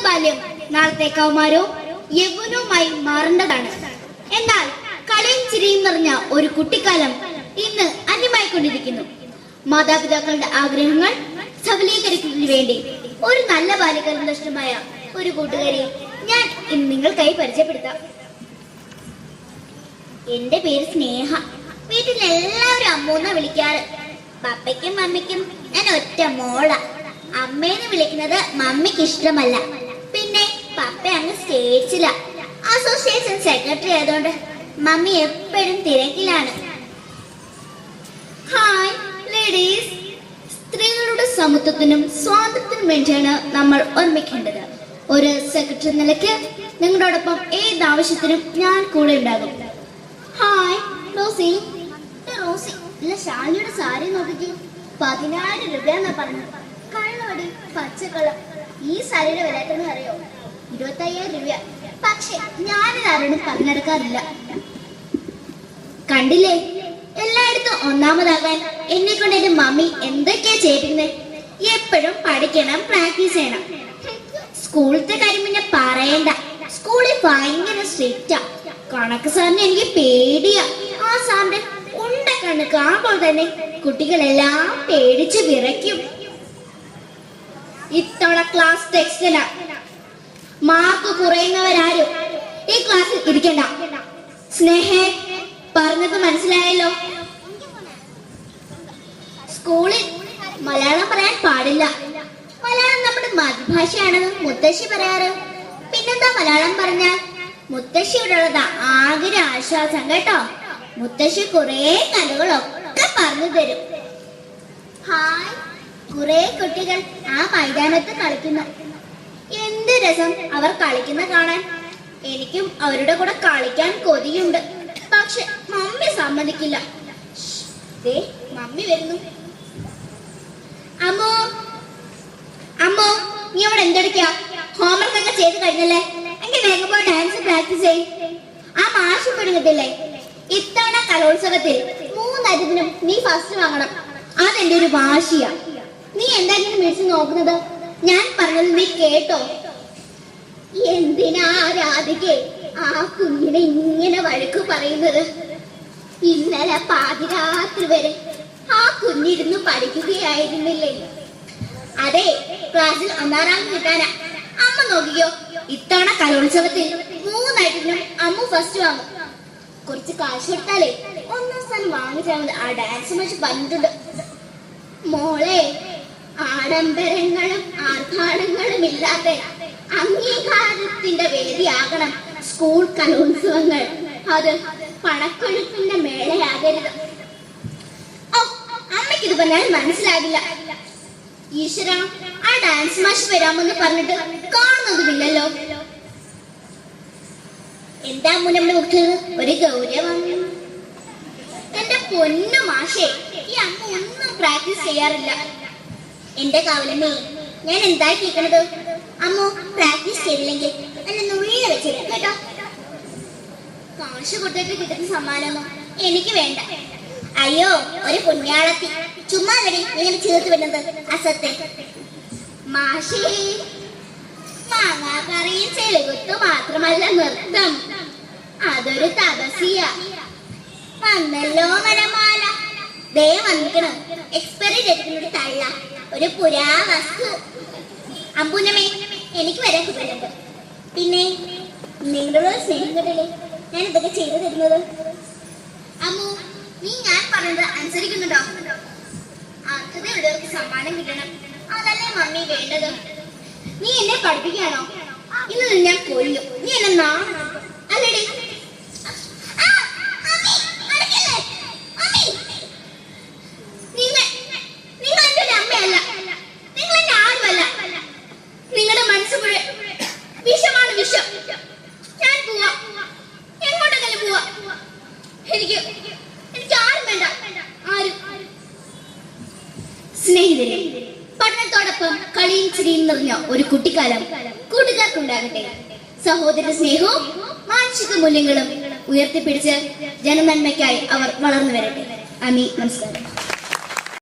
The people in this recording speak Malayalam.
ബാല്യം നാളത്തെ കൗമാരവും യൗവനവുമായി മാറേണ്ടതാണ്. എന്നാൽ കളിയും ചിരിയും നിറഞ്ഞ ഒരു കുട്ടിക്കാലം ഇന്ന് അന്യമായിക്കൊണ്ടിരിക്കുന്നു. മാതാപിതാക്കളുടെ ആഗ്രഹങ്ങൾ സഫലീകരിക്കുന്നതിന് വേണ്ടി ഒരു നല്ല ബാല്യകാലം നഷ്ടമായ ഒരു കൂട്ടുകാരി ഞാൻ ഇന്ന് നിങ്ങൾക്കായി പരിചയപ്പെടുത്താം. എന്റെ പേര് സ്നേഹ. വീട്ടിൽ എല്ലാവരും അമ്മൂന്ന വിളിക്കാറ്. പപ്പയ്ക്കും മമ്മിക്കും ഞാൻ ഒറ്റ മോള. അമ്മേന്ന് വിളിക്കുന്നത് മമ്മിക്ക് ഇഷ്ടമല്ല. പിന്നെ പപ്പ അങ്ങ് സ്റ്റേറ്റ്സില, അസോസിയേഷൻ സെക്രട്ടറി ആയതുകൊണ്ട് മമ്മി എപ്പോഴും തിരക്കിലാണ്. ഹായ് ലേഡീസ്, സ്ത്രീകളുടെ സമത്വത്തിനും സ്വാതന്ത്ര്യത്തിനും വേണ്ടിയാണ് നമ്മൾ ഓർമ്മിക്കേണ്ടത്. ഒരു സെക്രട്ടറി നിലയ്ക്ക് നിങ്ങളോടൊപ്പം ഏത് ആവശ്യത്തിനും ഞാൻ കൂടെ ഉണ്ടാകും. Hi Rossi. റോസി ഇല്ല, ഷാലിയുടെ സാരി നോക്കിക്കേ, 10,000 രൂപയെന്നാ പറഞ്ഞു. കള്ളവടി പച്ചക്കള്ളം. ഈ സാരിയുടെ വില എത്രയെന്ന് അറിയോ? 25,000 രൂപ. പക്ഷെ ഞാനിത് ആരോടും പറഞ്ഞെടുക്കാറില്ല. കണ്ടില്ലേ, എല്ലായിടത്തും ഒന്നാമതാകാൻ എന്നെ കൊണ്ട് എന്റെ മമ്മി എന്തൊക്കെയാ ചെയ്തിരുന്നത്. എപ്പോഴും പഠിക്കണം, പ്രാക്ടീസ് ചെയ്യണം. സ്കൂളിലത്തെ കാര്യം പിന്നെ പറയണ്ട. സ്കൂളിൽ ഭയങ്കര സ്ട്രിക്റ്റാ. കണക്ക് സാറിന് എനിക്ക് പേടിയാ. ആ സാറിന്റെ ഉണ്ട കണ്ണ് കാണുമ്പോൾ തന്നെ കുട്ടികളെല്ലാം പേടിച്ച് വിറയ്ക്കും. ഇത്തവണ ക്ലാസ് ടെക്സ്റ്റിന് മാർക്ക് കുറയുന്നവരാരും ഈ ക്ലാസ്സിൽ ഇരിക്കണ്ട. സ്നേഹേ, പറഞ്ഞത് മനസ്സിലായല്ലോ. സ്കൂളിൽ മലയാളം പറയാൻ പാടില്ല. മലയാളം നമ്മുടെ മാതൃഭാഷയാണെന്ന് മുത്തശ്ശി പറയാറ്. പിന്നെന്താ മലയാളം പറഞ്ഞാൽ മുത്തശ്ശിയോടുള്ളതാ ആകെ ആശ്വാസം കേട്ടോ. മുത്തശ്ശി കുറെ കഥകളൊക്കെ പറഞ്ഞു തരും. ഹായ്, കുറെ കുട്ടികൾ ആ മൈതാനത്ത് കളിക്കുന്നു. എന്ത് രസം അവർ കളിക്കുന്ന കാണാൻ. എനിക്കും അവരുടെ കൂടെ കളിക്കാൻ കൊതിയുണ്ട്. പക്ഷെ മമ്മി സമ്മതിക്കില്ല. ദേ മമ്മി വരുന്നു. അമ്മോ അമ്മോ, നീ അവിടെ എന്തെടുക്കാ? ഹോംവർക്ക് ഒക്കെ ചെയ്ത് കഴിഞ്ഞല്ലേ? എങ്കിൽ വേഗം പോയി ഡാൻസ് പ്രാക്ടീസ് ചെയ്. ആ മാഷ് പിടിക്കത്തില്ലേ, ഇത്തവണ കലോത്സവത്തിൽ 3 ഐറ്റത്തിനും നീ ഫസ്റ്റ് വാങ്ങണം. അതെന്റെ ഒരു വാശിയാ. നീ എന്തായാലും മേടിച്ച് നോക്കുന്നത്? ഞാൻ പറഞ്ഞത് നീ കേട്ടോ? എന്തിനാ രാധികെ ആ കുഞ്ഞിനെ ഇങ്ങനെ വഴക്ക് പറയുന്നത്? ഇന്നലെ പാതിരാത്രി വരെ ആ കുഞ്ഞിരുന്ന് പഠിക്കുകയായിരുന്നില്ലേ? അതെ, ക്ലാസ്സിൽ 1ാം റാങ്ക് കിട്ടാനാ. അമ്മ നോക്കിക്കോ, ഇത്തവണ കലോത്സവത്തിൽ 3 ഐറ്റത്തിനും അമ്മ ഫസ്റ്റ് വാങ്ങും. കുറച്ച് കാശ് കൊടുത്താലേ 1ാം സ്ഥാനം വാങ്ങിച്ചാൽ ആ ഡാൻസ് മാഷ് പറഞ്ഞിട്ടുണ്ട്. മോളെ, ആഡംബരങ്ങളും ആർഭാടങ്ങളും ഇല്ലാത്ത അംഗീകാരത്തിന്റെ വേദിയാകണം സ്കൂൾ കലോത്സവങ്ങൾ. അത് പണക്കൊഴുപ്പിന്റെ മേളയാകരുത്. അമ്മയ്ക്കിത് പറഞ്ഞാൽ മനസ്സിലാകില്ല. ഈശ്വര, ആ ഡാൻസ് മാഷ് വരാമെന്ന് പറഞ്ഞിട്ട് കാണുന്നതുമില്ലല്ലോ. എന്താ മുന്നമ്മ നോക്കുന്നത്? ഒരു ഗൗരവം. എന്റെ പൊന്നു മാഷേ, ഈ അമ്മ ഒന്നും പ്രാക്ടീസ് ചെയ്യാറില്ല. എന്റെ കാവലമ്മേ, ഞാൻ എന്താ കേൾക്കണത്? അമ്മ പ്രാക്ടീസ് ചെയ്തില്ലെങ്കിൽ എന്നെ നുള്ളിയ വെച്ചില്ല കേട്ടോ. കാശ് കൊടുത്തിട്ട് കിട്ടുന്ന സമ്മാനമോ എനിക്ക് വേണ്ട. അയ്യോ, ഒരു പുണ്യാളത്തി. ചുമ്മാ വരി ഇങ്ങനെ ചേർത്ത് വരുന്നത് അസത്തെ. മാഷേ, മാങ്ങാക്കറിയും ചെളുകുത്തു മാത്രമല്ല നൃത്തം, അതൊരു തപസ്യ. വന്നല്ലോ വനമാല. ദേ വന്നിക്കണം എക്സ്പയറി ഡേറ്റിനോട് തള്ള ഒരു പുരാവസ്തു. അമ്പൂനമേ, എനിക്ക് വരാൻ കുട്ടിയുണ്ട്. പിന്നെ നിങ്ങളുടെ സ്നേഹം കണ്ടല്ലേ ഞാൻ ഇതൊക്കെ ചെയ്തു തരുന്നത്. അമ്മു, നീ ഞാൻ പറഞ്ഞത് അനുസരിക്കുന്നുണ്ടോ? അർഹതയുള്ളവർക്ക് സമ്മാനം കിട്ടണം, അതല്ലേ മമ്മി വേണ്ടത്. നീ എന്നെ പഠിപ്പിക്കുകയാണോ? ഇന്ന് ഞാൻ കൊല്ലും. നീ എന്നെ നാണം അല്ലേടി? നിങ്ങൾ എന്റെ ഒരു അമ്മയല്ല, നിങ്ങൾ എന്റെ ആരുമല്ല. നിങ്ങളുടെ മനസ്സ് വിഷമാണ്, വിഷം. ഞാൻ പോവാ, എങ്ങോട്ടെങ്കിലും പോവാ. എനിക്ക് ആരും വേണ്ട, ആരും. സ്നേഹിതരെ, പഠനത്തോടൊപ്പം കളിയും ചിരിയും നിറഞ്ഞ ഒരു കുട്ടിക്കാലം കൂട്ടുകാർക്കുണ്ടാകട്ടെ. സഹോദര സ്നേഹവും മാനസിക മൂല്യങ്ങളും ഉയർത്തിപ്പിടിച്ച് ജനനന്മയ്ക്കായി അവർ വളർന്നു വരട്ടെ. നന്ദി, നമസ്കാരം.